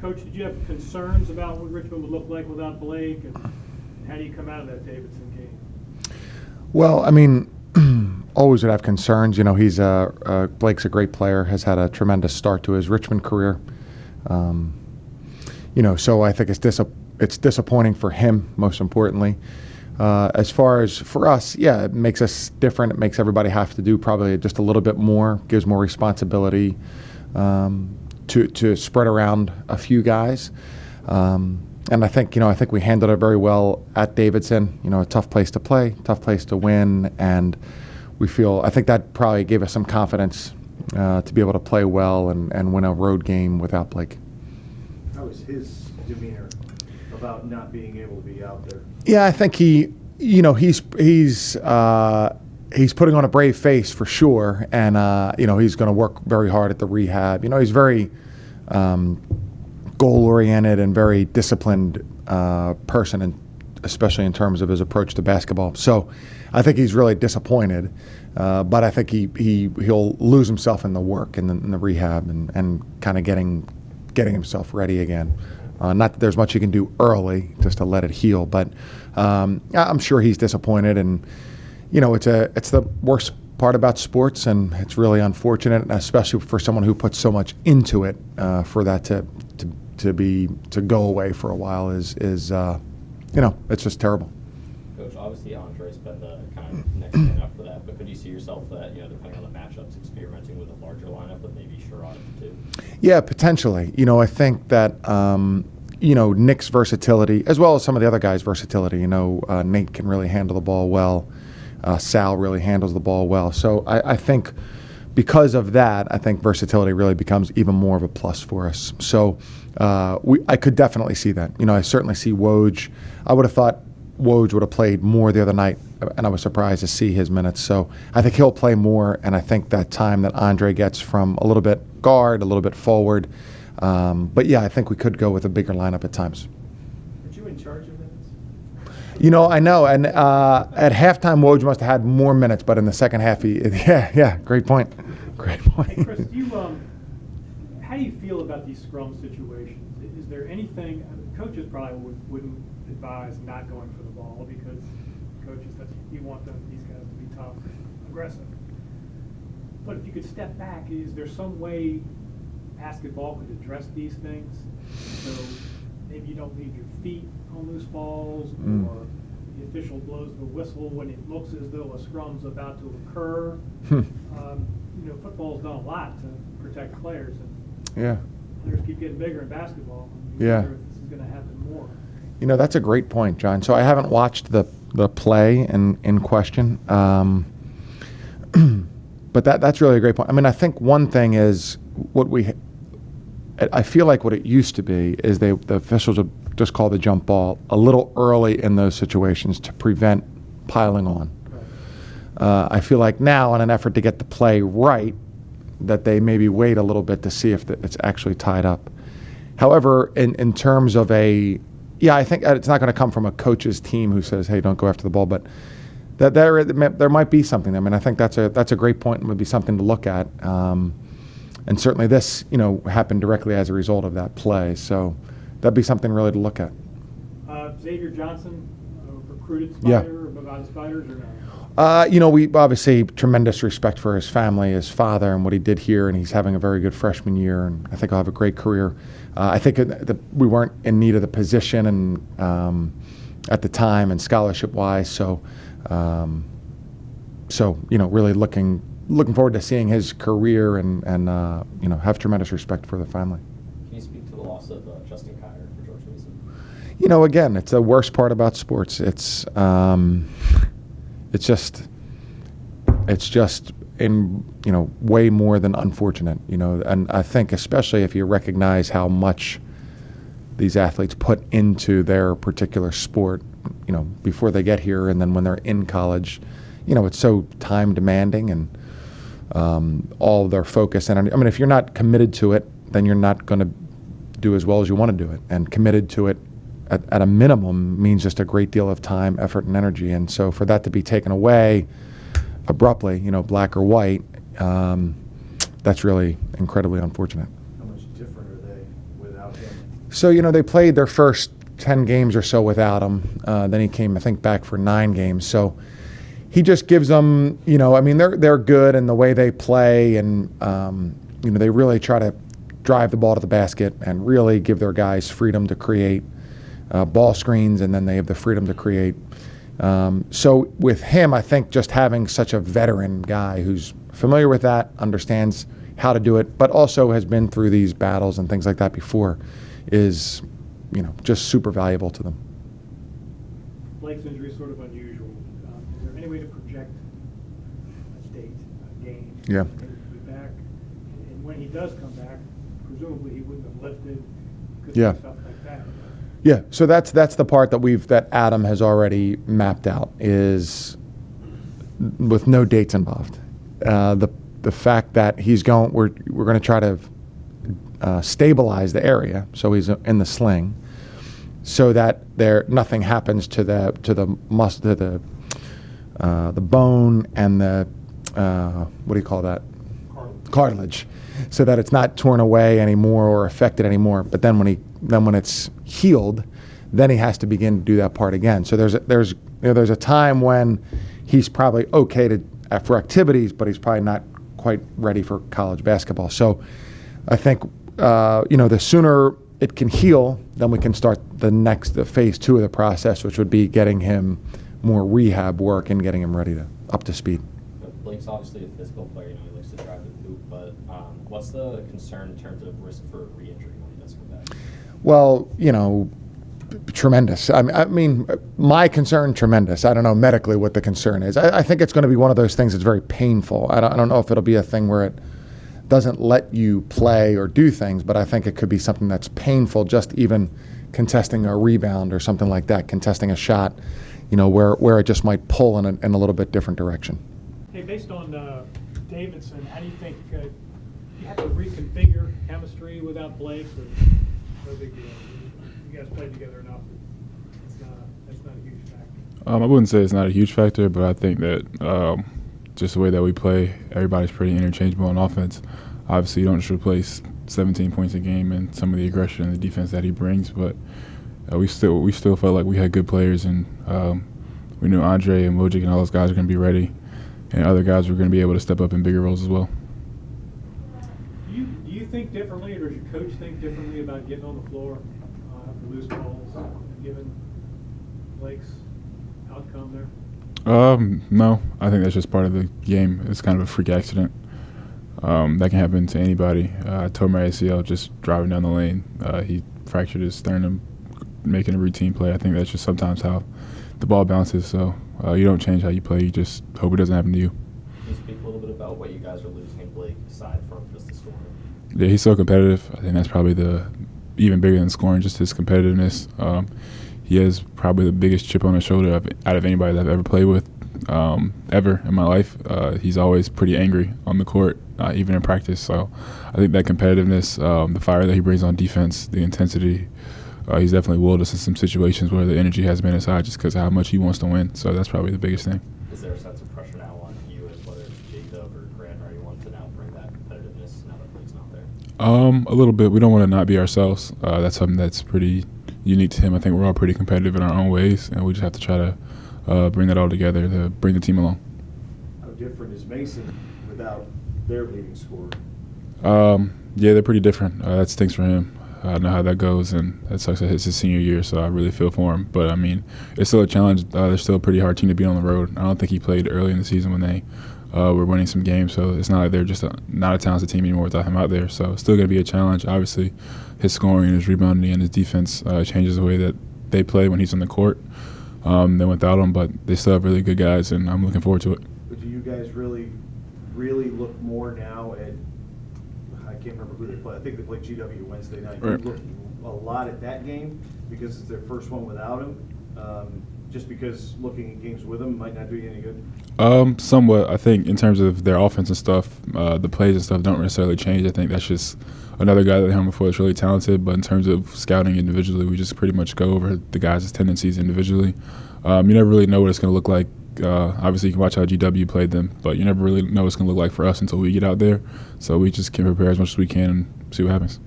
Coach, did you have concerns about what Richmond would look like without Blake, and how do you come out of that Davidson game? Well, I mean, always would have concerns. You know, Blake's a great player, has had a tremendous start to his Richmond career. You know, so I think it's disappointing for him, most importantly. As far as for us, yeah, it makes us different. It makes everybody have to do probably just a little bit more, gives more responsibility to spread around a few guys. And I think we handled it very well at Davidson. You know, a tough place to play, tough place to win, and I think that probably gave us some confidence to be able to play well and win a road game without Blake. How was his demeanor about not being able to be out there? Yeah, I think he's putting on a brave face for sure, and you know, he's going to work very hard at the rehab. You know, he's very goal-oriented and very disciplined person, and especially in terms of his approach to basketball. So I think he's really disappointed, but I think he'll lose himself in the work and in the rehab and kind of getting himself ready again. Not that there's much you can do early just to let it heal, but I'm sure he's disappointed. And you know, it's the worst part about sports, and it's really unfortunate, especially for someone who puts so much into it. For that to go away for a while is you know, it's just terrible. Coach, obviously Andre's been the kind of next man up for that, but could you see yourself that, you know, depending on the matchups, experimenting with a larger lineup with maybe Sherrod too? Yeah, potentially. You know, I think that you know, Nick's versatility, as well as some of the other guys' versatility. You know, Nate can really handle the ball well. Sal really handles the ball well. So I think because of that, I think versatility really becomes even more of a plus for us. So I could definitely see that. You know, I certainly see Woj. I would have thought Woj would have played more the other night, and I was surprised to see his minutes. So I think he'll play more, and I think that time that Andre gets from a little bit guard, a little bit forward. But yeah, I think we could go with a bigger lineup at times. Were you in charge of minutes? You know, I know, and at halftime, Woj must have had more minutes, but in the second half, yeah, great point. Great point. Hey, Chris, how do you feel about these scrum situations? Is there anything, coaches probably wouldn't advise not going for the ball, because coaches, you want these guys to be tough and aggressive. But if you could step back, is there some way basketball could address these things? So maybe you don't leave your feet on loose balls, or the official blows the whistle when it looks as though a scrum's about to occur. You know, football's done a lot to protect players, and players keep getting bigger in basketball. And you wonder if this is going to happen more. You know, that's a great point, John. So I haven't watched the play in question, but that's really a great point. I mean, I think one thing is I feel like what it used to be is the officials would just call the jump ball a little early in those situations to prevent piling on. I feel like now, in an effort to get the play right, that they maybe wait a little bit to see if it's actually tied up. However, in terms of I think it's not going to come from a coach's team who says, "Hey, don't go after the ball," but that there might be something. I mean, I think that's a great point and would be something to look at. And certainly this, you know, happened directly as a result of that play. So that'd be something really to look at. Xavier Johnson, recruited Spider, about the Spiders, or no? You know, we obviously tremendous respect for his family, his father, and what he did here, and he's having a very good freshman year, and I think he'll have a great career. I think we weren't in need of the position and at the time and scholarship-wise, so you know, really looking forward to seeing his career and you know, have tremendous respect for the family. Can you speak to the loss of Justin Kier for George Mason? You know, again, it's the worst part about sports. It's just in, you know, way more than unfortunate, you know, and I think especially if you recognize how much these athletes put into their particular sport, you know, before they get here and then when they're in college, you know, it's so time demanding and all their focus. And I mean, if you're not committed to it, then you're not going to do as well as you want to do it. And committed to it at a minimum means just a great deal of time, effort, and energy. And so for that to be taken away abruptly, you know, black or white, that's really incredibly unfortunate. How much different are they without him? So, they played their first 10 games or so without him. Then he came, I think, back for 9 games. So he just gives them, they're good in the way they play, and, they really try to drive the ball to the basket and really give their guys freedom to create ball screens, and then they have the freedom to create. So with him, I think just having such a veteran guy who's familiar with that, understands how to do it, but also has been through these battles and things like that before is, just super valuable to them. Blake's injury is sort of unusual. Is there any way to project a date, a game? Yeah. When he'll be back, and when he does come back, presumably he wouldn't have lifted, could Yeah. do stuff like that. Yeah, so that's the part that Adam has already mapped out, is with no dates involved. The fact that we're going to try to stabilize the area, so he's in the sling, so that nothing happens to the muscle, to the bone and the what do you call that? Cartilage, so that it's not torn away anymore or affected anymore. But then when it's healed, then he has to begin to do that part again. So there's a time when he's probably okay for activities, but he's probably not quite ready for college basketball. So I think the sooner it can heal, then we can start the phase 2 of the process, which would be getting him more rehab work and getting him ready up to speed. Blake's obviously a physical player. He likes to drive the hoop, but what's the concern in terms of risk for re-injury when he does come back? Well, tremendous. I mean, my concern, tremendous. I don't know medically what the concern is. I think it's going to be one of those things that's very painful. I don't know if it'll be a thing where it doesn't let you play or do things, but I think it could be something that's painful, just even contesting a rebound or something like that, contesting a shot, where it just might pull in a little bit different direction. Hey, based on Davidson, how do you think you have to reconfigure chemistry without Blake, or no big deal? You guys played together enough. That's not a huge factor. I wouldn't say it's not a huge factor, but I think that just the way that we play, everybody's pretty interchangeable on offense. Obviously, you don't just replace 17 points a game and some of the aggression and the defense that he brings, but we still felt like we had good players, and we knew Andre and Wojcik and all those guys are going to be ready, and other guys were going to be able to step up in bigger roles as well. Do you think differently, or does your coach think differently about getting on the floor after loose balls, given Blake's outcome there? No, I think that's just part of the game. It's kind of a freak accident. That can happen to anybody. I tore my ACL just driving down the lane. He fractured his sternum making a routine play. I think that's just sometimes how the ball bounces. So you don't change how you play. You just hope it doesn't happen to you. Can you speak a little bit about what you guys are losing in Blake aside from just the scoring? Yeah, he's so competitive. I think that's probably even bigger than scoring, just his competitiveness. He has probably the biggest chip on his shoulder out of anybody that I've ever played with, ever in my life. He's always pretty angry on the court, even in practice. So I think that competitiveness, the fire that he brings on defense, the intensity, he's definitely willed us in some situations where the energy has been aside just because of how much he wants to win. So that's probably the biggest thing. Is there a sense of pressure now on you, as whether it's Jacob or Grant or anyone, to now bring that competitiveness now that Blake's not there? A little bit. We don't want to not be ourselves. That's something that's pretty unique to him. I think we're all pretty competitive in our own ways, and we just have to try to bring that all together to bring the team along. How different is Mason without their leading scorer? Yeah, they're pretty different. That stinks for him. I know how that goes, and that sucks that it's his senior year, so I really feel for him. But, I mean, it's still a challenge. They're still a pretty hard team to beat on the road. I don't think he played early in the season when they were winning some games, so it's not like they're just not a talented team anymore without him out there. So it's still going to be a challenge. Obviously, his scoring, his rebounding, and his defense changes the way that they play when he's on the court than without him, but they still have really good guys, and I'm looking forward to it. But do you guys really look more now at, I can't remember who they play. I think they play GW Wednesday night. Right. You look a lot at that game because it's their first one without him. Just because looking at games with him might not do you any good? Somewhat. I think in terms of their offense and stuff, the plays and stuff don't necessarily change. I think that's just another guy that they had before that's really talented. But in terms of scouting individually, we just pretty much go over the guys' tendencies individually. You never really know what it's going to look like. Obviously, you can watch how GW played them, but you never really know what it's going to look like for us until we get out there. So we just can prepare as much as we can and see what happens.